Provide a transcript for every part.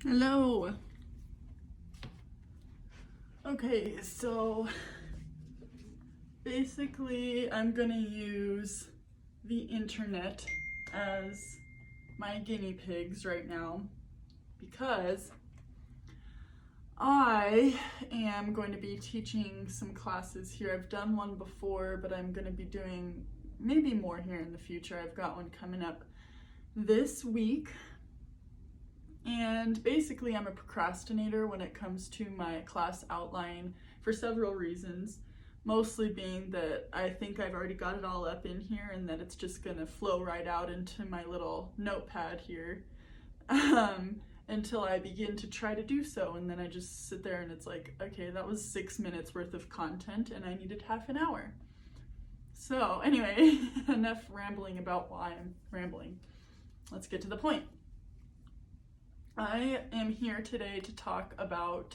Hello. Okay, so basically I'm gonna use the internet as my guinea pigs right now because I am going to be teaching some classes here. I've done one before, but I'm going to be doing maybe more here in the future. I've got one coming up this week. And basically I'm a procrastinator when it comes to my class outline for several reasons. Mostly being that I think I've already got it all up in here and that it's just gonna flow right out into my little notepad here until I begin to try to do so. And then I just sit there and it's like, okay, that was 6 minutes worth of content and I needed half an hour. So anyway, enough rambling about why I'm rambling. Let's get to the point. I am here today to talk about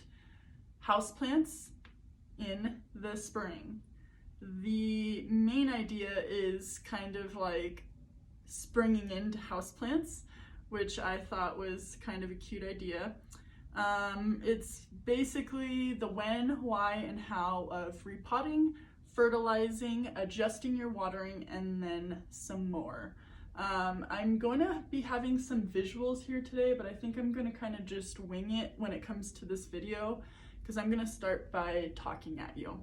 houseplants in the spring. The main idea is kind of like springing into houseplants, which I thought was kind of a cute idea. It's basically the when, why, and how of repotting, fertilizing, adjusting your watering, and then some more. I'm going to be having some visuals here today, but I think I'm going to kind of just wing it when it comes to this video because I'm going to start by talking at you.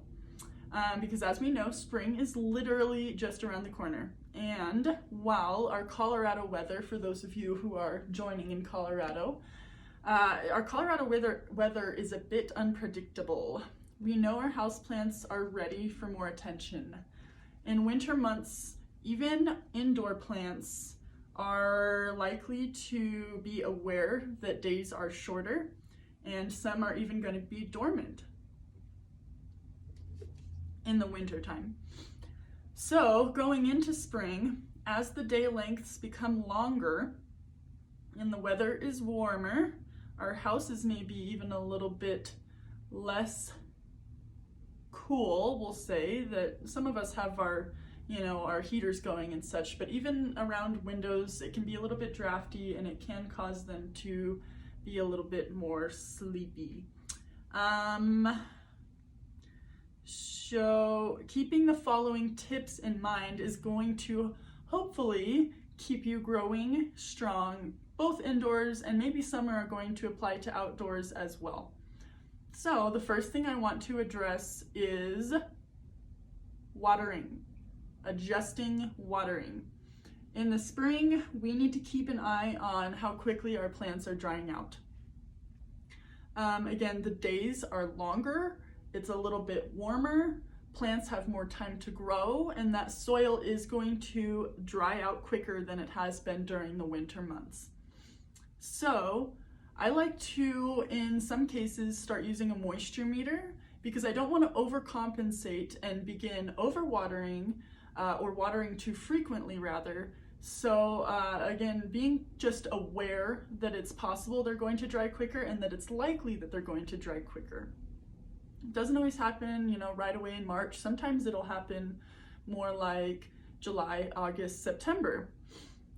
Because as we know, spring is literally just around the corner. And while our Colorado weather, for those of you who are joining in Colorado, our Colorado weather is a bit unpredictable. We know our houseplants are ready for more attention. In winter months, even indoor plants are likely to be aware that days are shorter, and some are even going to be dormant in the winter time. So going into spring, as the day lengths become longer and the weather is warmer, our houses may be even a little bit less cool. We'll say that some of us have our heaters going and such, but even around windows, it can be a little bit drafty and it can cause them to be a little bit more sleepy. So keeping the following tips in mind is going to hopefully keep you growing strong, both indoors and maybe some are going to apply to outdoors as well. So the first thing I want to address is watering. Adjusting watering. In the spring, we need to keep an eye on how quickly our plants are drying out. Again, the days are longer, it's a little bit warmer, plants have more time to grow, and that soil is going to dry out quicker than it has been during the winter months. So I like to, in some cases, start using a moisture meter because I don't want to overcompensate and begin overwatering or watering too frequently rather. So again, being just aware that it's possible they're going to dry quicker and that it's likely that they're going to dry quicker. It doesn't always happen, right away in March. Sometimes it'll happen more like July, August, September.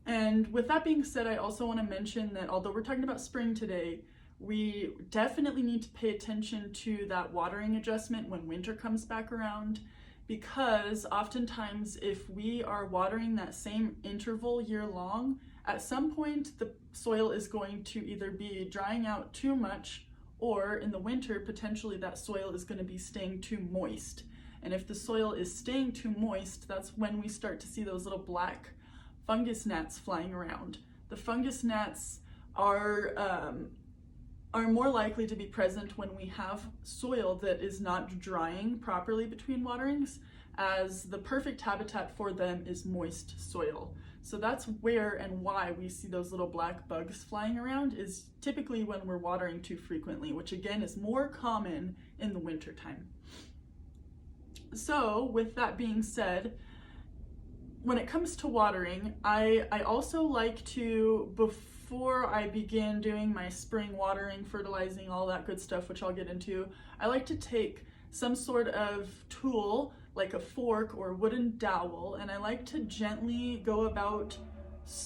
And with that being said, I also want to mention that although we're talking about spring today, we definitely need to pay attention to that watering adjustment when winter comes back around. Because oftentimes if we are watering that same interval year long, at some point the soil is going to either be drying out too much or in the winter potentially that soil is going to be staying too moist. And if the soil is staying too moist, that's when we start to see those little black fungus gnats flying around. The fungus gnats are more likely to be present when we have soil that is not drying properly between waterings, as the perfect habitat for them is moist soil. So that's where and why we see those little black bugs flying around, is typically when we're watering too frequently, which again is more common in the winter time. So with that being said, when it comes to watering, I also like to, before I begin doing my spring watering, fertilizing, all that good stuff, which I'll get into, I like to take some sort of tool, like a fork or wooden dowel, and I like to gently go about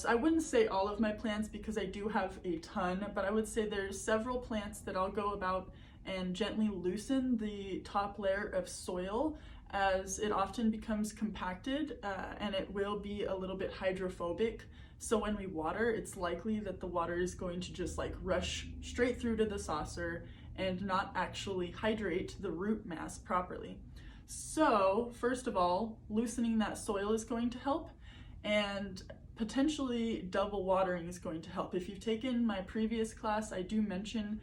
I wouldn't say all of my plants because I do have a ton, but I would say there's several plants that I'll go about and gently loosen the top layer of soil, as it often becomes compacted and it will be a little bit hydrophobic. So when we water, it's likely that the water is going to just like rush straight through to the saucer and not actually hydrate the root mass properly. So first of all, loosening that soil is going to help, and potentially double watering is going to help. If you've taken my previous class, I do mention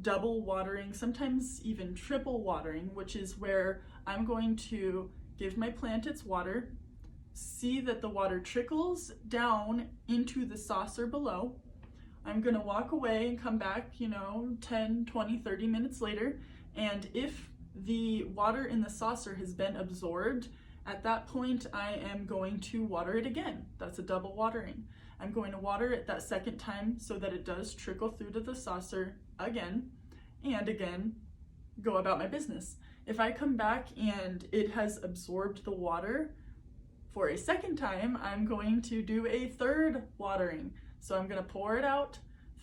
double watering, sometimes even triple watering, which is where I'm going to give my plant its water, see that the water trickles down into the saucer below. I'm going to walk away and come back, 10, 20, 30 minutes later, and if the water in the saucer has been absorbed, at that point I am going to water it again. That's a double watering. I'm going to water it that second time so that it does trickle through to the saucer again and again, go about my business. If I come back and it has absorbed the water for a second time, I'm going to do a third watering. So I'm going to pour it out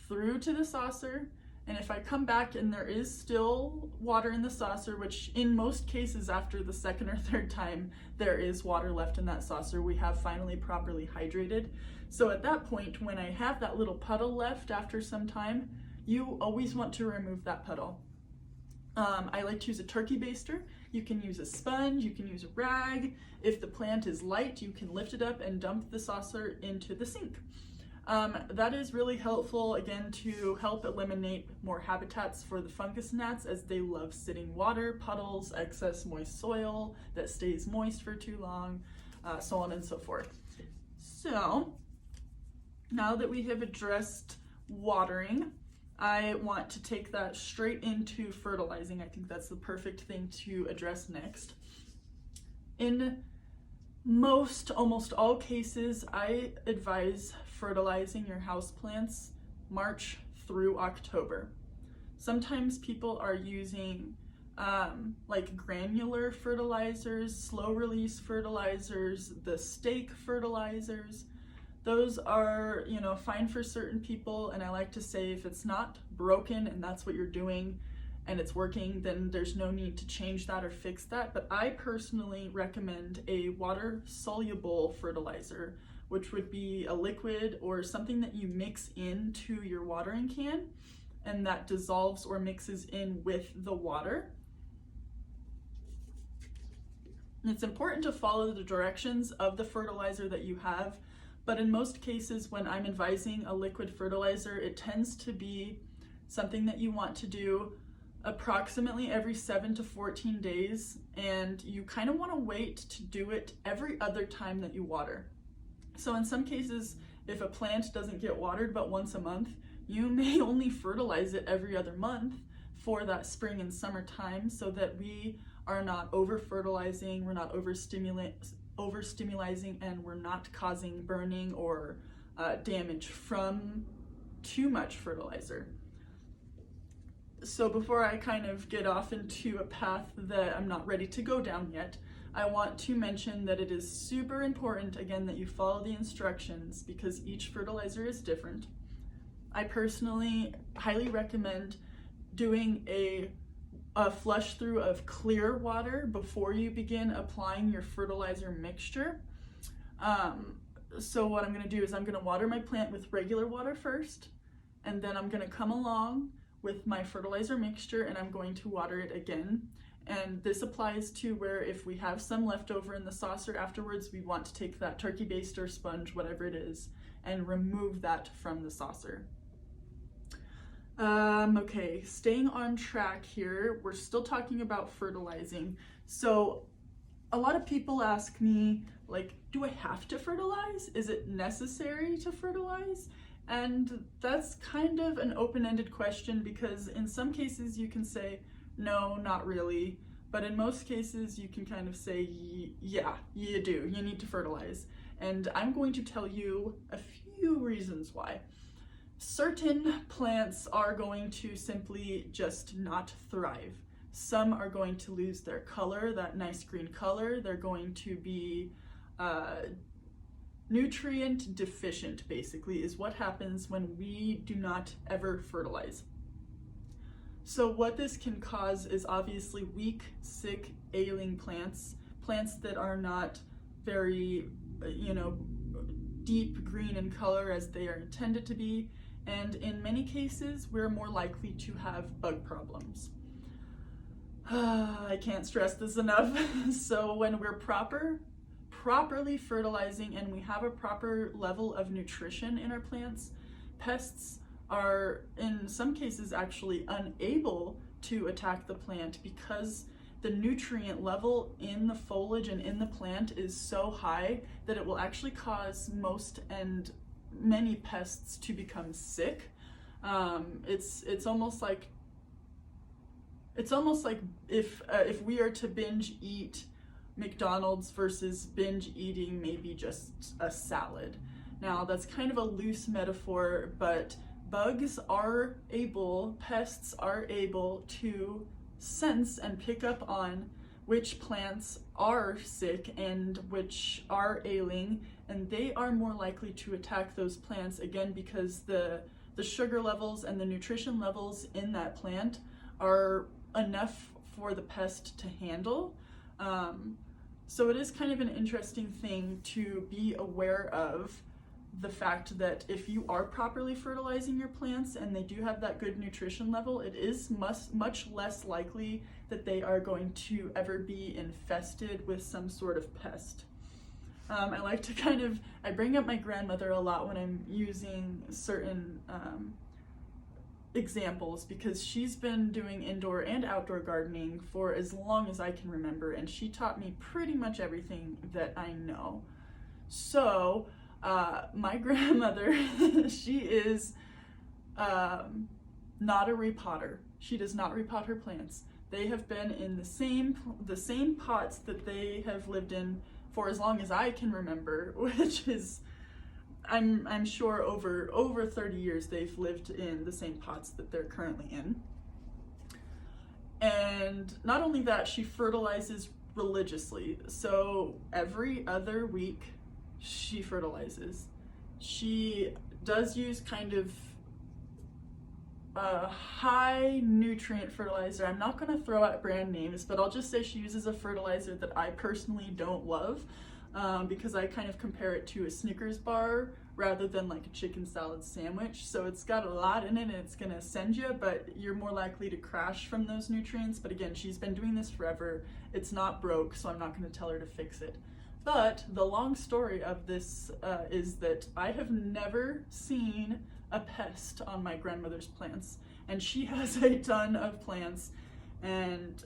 through to the saucer, and if I come back and there is still water in the saucer, which in most cases after the second or third time there is water left in that saucer, we have finally properly hydrated. So at that point, when I have that little puddle left after some time, you always want to remove that puddle. I like to use a turkey baster. You can use a sponge, you can use a rag. If the plant is light, you can lift it up and dump the saucer into the sink. That is really helpful, again, to help eliminate more habitats for the fungus gnats, as they love sitting water, puddles, excess moist soil that stays moist for too long, so on and so forth. So now that we have addressed watering, I want to take that straight into fertilizing. I think that's the perfect thing to address next. In almost all cases, I advise fertilizing your houseplants March through October. Sometimes people are using like granular fertilizers, slow release fertilizers, the stake fertilizers. Those are, fine for certain people, and I like to say if it's not broken and that's what you're doing and it's working, then there's no need to change that or fix that. But I personally recommend a water-soluble fertilizer, which would be a liquid or something that you mix into your watering can and that dissolves or mixes in with the water. And it's important to follow the directions of the fertilizer that you have, but in most cases when I'm advising a liquid fertilizer, it tends to be something that you want to do approximately every 7 to 14 days, and you kind of want to wait to do it every other time that you water. So in some cases, if a plant doesn't get watered but once a month, you may only fertilize it every other month for that spring and summer time, so that we are not over-fertilizing, we're not overstimulating, and we're not causing burning or damage from too much fertilizer. So before I kind of get off into a path that I'm not ready to go down yet, I want to mention that it is super important, again, that you follow the instructions because each fertilizer is different. I personally highly recommend doing a flush through of clear water before you begin applying your fertilizer mixture. So what I'm going to do is I'm going to water my plant with regular water first, and then I'm going to come along with my fertilizer mixture and I'm going to water it again. And this applies to where if we have some left over in the saucer afterwards, we want to take that turkey baster, sponge, whatever it is, and remove that from the saucer. Okay, staying on track here, we're still talking about fertilizing. So a lot of people ask me, like, do I have to fertilize? Is it necessary to fertilize? And that's kind of an open-ended question, because in some cases you can say, no, not really. But in most cases you can kind of say, yeah, you do, you need to fertilize. And I'm going to tell you a few reasons why. Certain plants are going to simply just not thrive. Some are going to lose their color, that nice green color. They're going to be nutrient deficient, basically, is what happens when we do not ever fertilize. So what this can cause is obviously weak, sick, ailing plants that are not very, deep green in color as they are intended to be. And in many cases, we're more likely to have bug problems. I can't stress this enough. So when we're properly fertilizing and we have a proper level of nutrition in our plants, pests are in some cases actually unable to attack the plant because the nutrient level in the foliage and in the plant is so high that it will actually cause most and many pests to become sick. It's almost like if we are to binge eat McDonald's versus binge eating maybe just a salad. Now that's kind of a loose metaphor, but pests are able to sense and pick up on which plants are sick and which are ailing, and they are more likely to attack those plants, again, because the sugar levels and the nutrition levels in that plant are enough for the pest to handle. So it is kind of an interesting thing to be aware of, the fact that if you are properly fertilizing your plants and they do have that good nutrition level, it is much less likely that they are going to ever be infested with some sort of pest. I like to I bring up my grandmother a lot when I'm using certain examples, because she's been doing indoor and outdoor gardening for as long as I can remember, and she taught me pretty much everything that I know. So my grandmother, she is not a repotter. She does not repot her plants. They have been in the same pots that they have lived in for as long as I can remember, which is, I'm sure over 30 years they've lived in the same pots that they're currently in. And not only that, she fertilizes religiously. So every other week she fertilizes. She does use kind of a high nutrient fertilizer. I'm not going to throw out brand names, but I'll just say she uses a fertilizer that I personally don't love, because I kind of compare it to a Snickers bar rather than like a chicken salad sandwich. So it's got a lot in it and it's going to send you, but you're more likely to crash from those nutrients. But again, she's been doing this forever. It's not broke, so I'm not going to tell her to fix it. But the long story of this is that I have never seen a pest on my grandmother's plants, and she has a ton of plants, and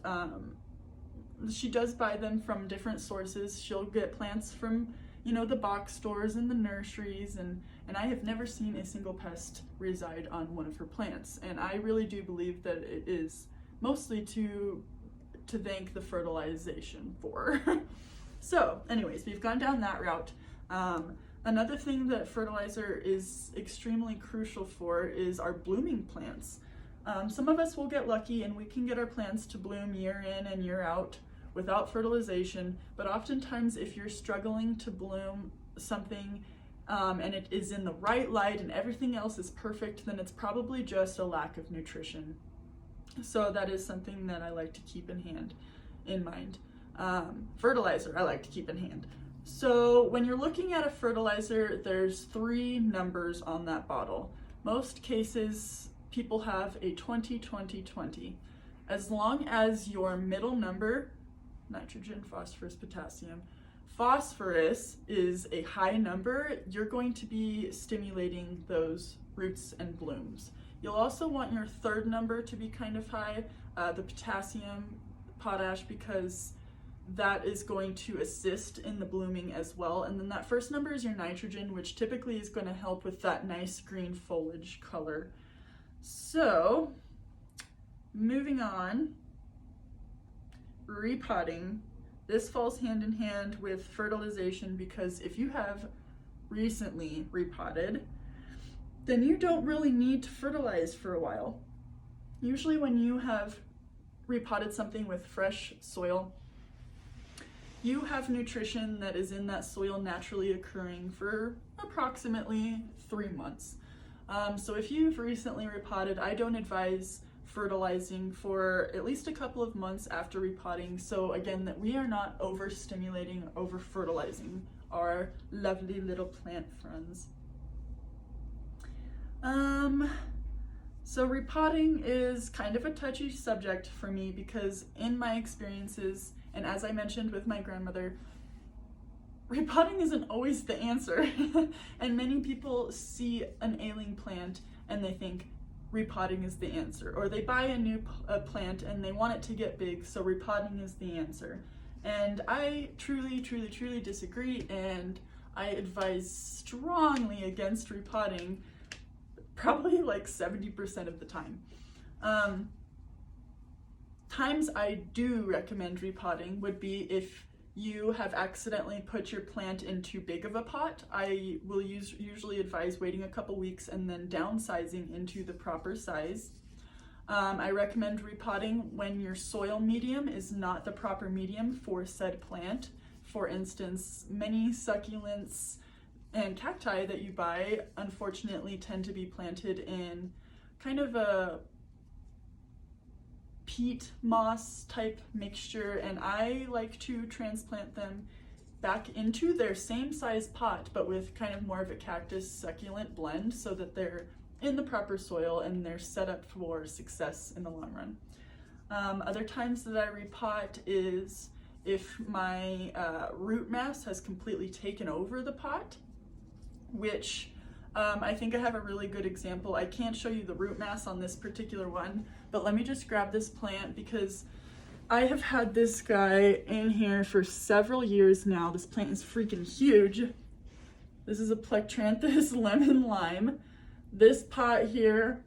she does buy them from different sources. She'll get plants from, the box stores and the nurseries, and I have never seen a single pest reside on one of her plants, and I really do believe that it is mostly to thank the fertilization for. So anyways, we've gone down that route. Another thing that fertilizer is extremely crucial for is our blooming plants. Some of us will get lucky and we can get our plants to bloom year in and year out without fertilization, but oftentimes if you're struggling to bloom something and it is in the right light and everything else is perfect, then it's probably just a lack of nutrition. So that is something that I like to keep in mind. Fertilizer I like to keep in hand. So when you're looking at a fertilizer, there's 3 numbers on that bottle. Most cases people have a 20-20-20. As long as your middle number, nitrogen, phosphorus, potassium, phosphorus is a high number, you're going to be stimulating those roots and blooms. You'll also want your 3rd number to be kind of high, the potassium, potash, because that is going to assist in the blooming as well. And then that 1st number is your nitrogen, which typically is going to help with that nice green foliage color. So moving on, repotting. This falls hand in hand with fertilization, because if you have recently repotted, then you don't really need to fertilize for a while. Usually when you have repotted something with fresh soil, you have nutrition that is in that soil naturally occurring for approximately 3 months. So if you've recently repotted, I don't advise fertilizing for at least a couple of months after repotting, so again, that we are not overstimulating, over fertilizing our lovely little plant friends. So repotting is kind of a touchy subject for me because in my experiences, and as I mentioned with my grandmother, repotting isn't always the answer. And many people see an ailing plant and they think repotting is the answer, or they buy a new plant and they want it to get big, so repotting is the answer. And I truly disagree, and I advise strongly against repotting probably like 70% of the time. Times I do recommend repotting would be if you have accidentally put your plant in too big of a pot. I will usually advise waiting a couple weeks and then downsizing into the proper size. I recommend repotting when your soil medium is not the proper medium for said plant. For instance, many succulents and cacti that you buy unfortunately tend to be planted in kind of a peat moss type mixture, and I like to transplant them back into their same size pot but with kind of more of a cactus succulent blend so that they're in the proper soil and they're set up for success in the long run. Other times that I repot is if my root mass has completely taken over the pot, which I think I have a really good example. I can't show you the root mass on this particular one, but let me just grab this plant because I have had this guy in here for several years now. This plant is freaking huge. This is a Plectranthus lemon lime. This pot here,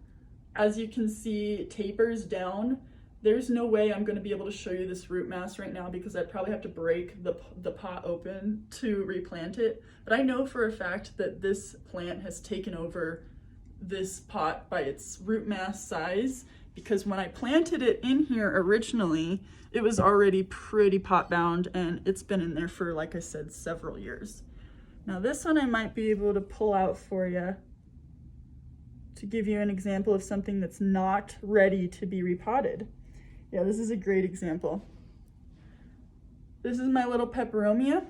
as you can see, tapers down. There's no way I'm going to be able to show you this root mass right now because I'd probably have to break the pot open to replant it. But I know for a fact that this plant has taken over this pot by its root mass size, because when I planted it in here originally, it was already pretty pot bound and it's been in there for, like I said, several years. Now this one I might be able to pull out for you to give you an example of something that's not ready to be repotted. Yeah, this is a great example. This is my little peperomia.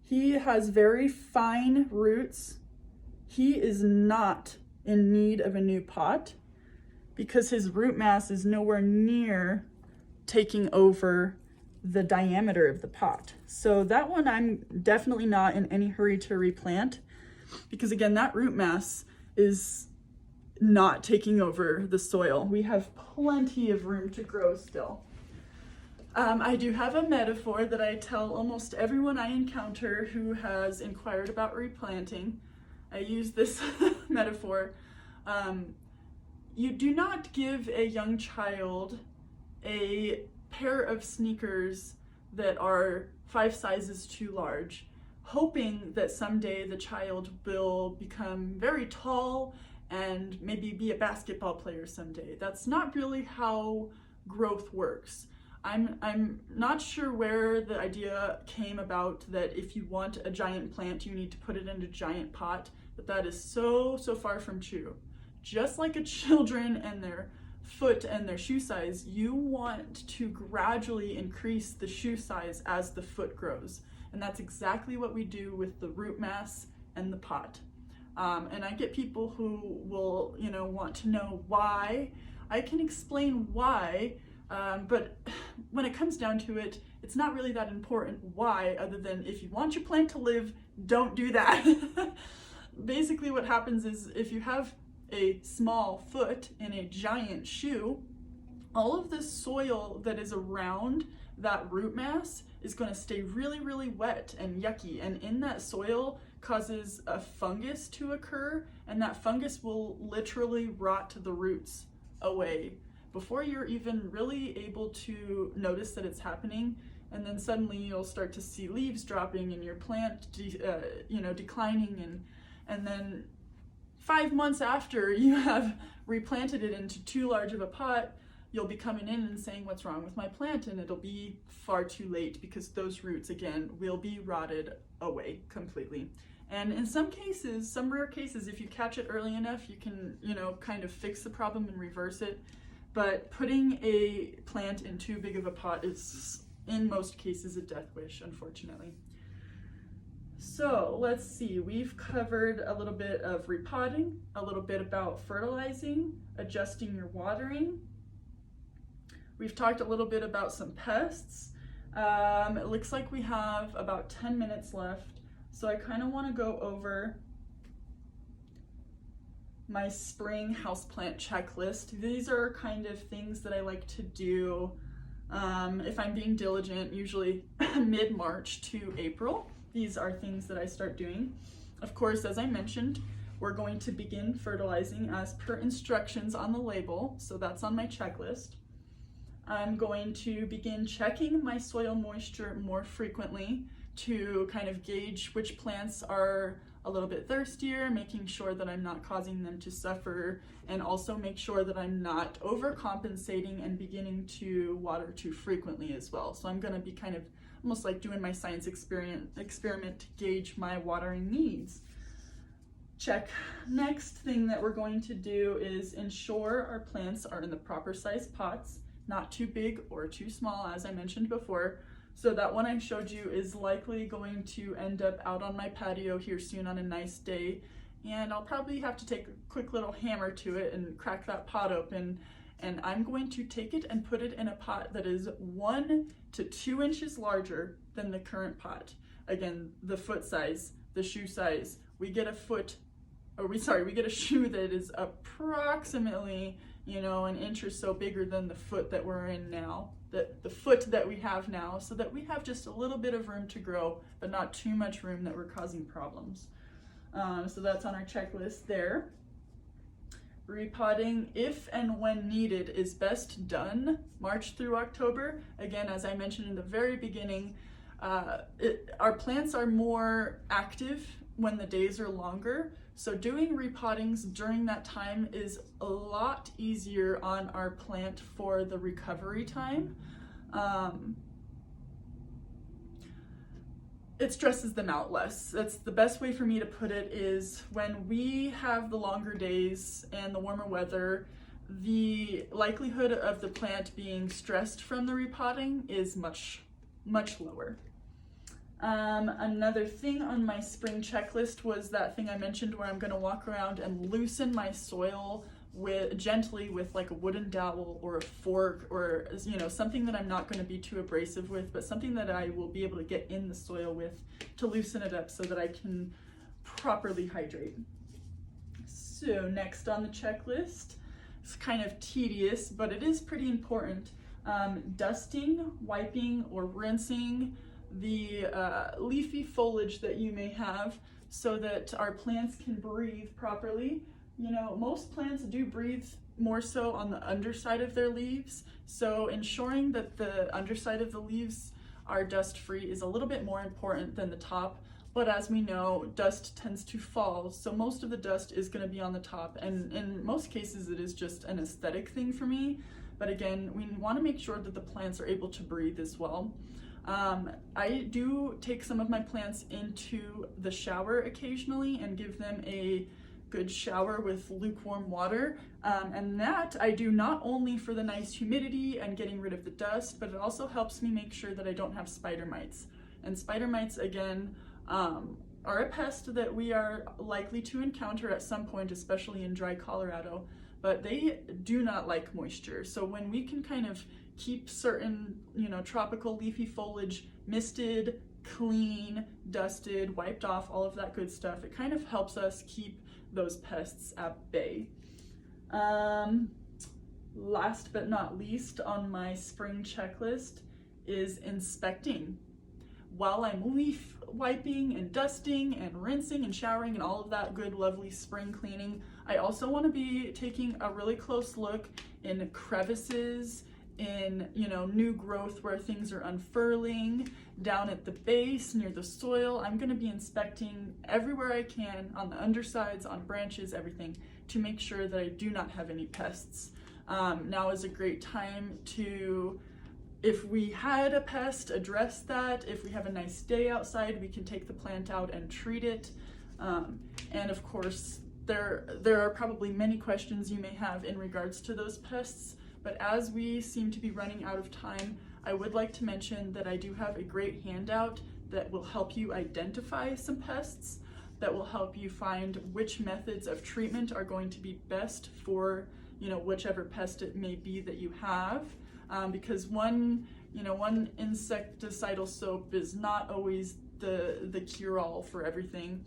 He has very fine roots. He is not in need of a new pot because his root mass is nowhere near taking over the diameter of the pot. So that one I'm definitely not in any hurry to replant because again, that root mass is not taking over the soil. We have plenty of room to grow still. I do have a metaphor that I tell almost everyone I encounter who has inquired about replanting. I use this metaphor. You do not give a young child a pair of sneakers that are 5 sizes too large, hoping that someday the child will become very tall and maybe be a basketball player someday. That's not really how growth works. I'm not sure where the idea came about that if you want a giant plant, you need to put it in a giant pot, but that is so far from true. Just like a children and their foot and their shoe size, you want to gradually increase the shoe size as the foot grows. And that's exactly what we do with the root mass and the pot. And I get people who will, want to know why. I can explain why, but when it comes down to it, it's not really that important why, other than if you want your plant to live, don't do that. Basically what happens is if you have a small foot in a giant shoe, all of the soil that is around that root mass is going to stay really wet and yucky, and in that soil causes a fungus to occur, and that fungus will literally rot the roots away before you're even really able to notice that it's happening. And then suddenly you'll start to see leaves dropping and your plant declining, and then 5 months after you have replanted it into too large of a pot, you'll be coming in and saying, what's wrong with my plant? And it'll be far too late because those roots, again, will be rotted away completely. And in some cases, some rare cases, if you catch it early enough, you can, kind of fix the problem and reverse it. But putting a plant in too big of a pot is, in most cases, a death wish, unfortunately. So let's see, we've covered a little bit of repotting, a little bit about fertilizing, adjusting your watering. We've talked a little bit about some pests. It looks like we have about 10 minutes left. So I kind of want to go over my spring houseplant checklist. These are kind of things that I like to do if I'm being diligent, usually mid-March to April. These are things that I start doing. Of course, as I mentioned, we're going to begin fertilizing as per instructions on the label, so that's on my checklist. I'm going to begin checking my soil moisture more frequently to kind of gauge which plants are a little bit thirstier, making sure that I'm not causing them to suffer, and also make sure that I'm not overcompensating and beginning to water too frequently as well. So I'm going to be kind of almost like doing my science experiment to gauge my watering needs. Check. Next thing that we're going to do is ensure our plants are in the proper size pots, not too big or too small, as I mentioned before. So that one I showed you is likely going to end up out on my patio here soon on a nice day. And I'll probably have to take a quick little hammer to it and crack that pot open. And I'm going to take it and put it in a pot that is 1 to 2 inches larger than the current pot. Again, the foot size, the shoe size. We get a shoe that is approximately, an inch or so bigger than the foot that we're in now, the foot that we have now, so that we have just a little bit of room to grow, but not too much room that we're causing problems. So that's on our checklist there. Repotting, if and when needed, is best done March through October. Again, as I mentioned in the very beginning, our plants are more active when the days are longer. So doing repottings during that time is a lot easier on our plant for the recovery time. It stresses them out less. That's the best way for me to put it, is when we have the longer days and the warmer weather, the likelihood of the plant being stressed from the repotting is much, much lower. Another thing on my spring checklist was that thing I mentioned where I'm going to walk around and loosen my soil gently with like a wooden dowel or a fork, or something that I'm not going to be too abrasive with, but something that I will be able to get in the soil with to loosen it up so that I can properly hydrate. So next on the checklist, it's kind of tedious, but it is pretty important. Dusting, wiping, or rinsing the leafy foliage that you may have so that our plants can breathe properly. Most plants do breathe more so on the underside of their leaves, so ensuring that the underside of the leaves are dust-free is a little bit more important than the top. But as we know, dust tends to fall, so most of the dust is going to be on the top, and in most cases it is just an aesthetic thing for me. But again, we want to make sure that the plants are able to breathe as well. I do take some of my plants into the shower occasionally and give them a good shower with lukewarm water, and that I do not only for the nice humidity and getting rid of the dust, but it also helps me make sure that I don't have spider mites. And spider mites, again, are a pest that we are likely to encounter at some point, especially in dry Colorado, but they do not like moisture. So when we can kind of keep certain, tropical leafy foliage misted, clean, dusted, wiped off, all of that good stuff, it kind of helps us keep those pests at bay. Last but not least on my spring checklist is inspecting. While I'm leaf wiping and dusting and rinsing and showering and all of that good, lovely spring cleaning, I also want to be taking a really close look in crevices, in new growth where things are unfurling, down at the base near the soil. I'm going to be inspecting everywhere I can, on the undersides, on branches, everything, to make sure that I do not have any pests. Now is a great time to, if we had a pest, address that. If we have a nice day outside, we can take the plant out and treat it. And of course, there are probably many questions you may have in regards to those pests, but as we seem to be running out of time, I would like to mention that I do have a great handout that will help you identify some pests, that will help you find which methods of treatment are going to be best for, whichever pest it may be that you have. Because one insecticidal soap is not always the cure-all for everything.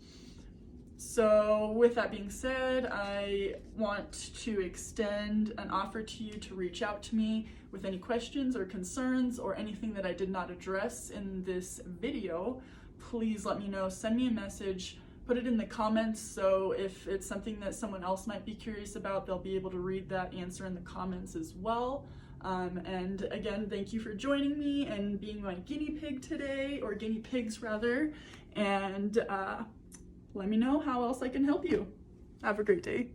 So with that being said, I want to extend an offer to you to reach out to me with any questions or concerns or anything that I did not address in this video. Please let me know, send me a message, put it in the comments, so if it's something that someone else might be curious about, they'll be able to read that answer in the comments as well. And again, thank you for joining me and being my guinea pig today, or guinea pigs rather, and let me know how else I can help you. Have a great day.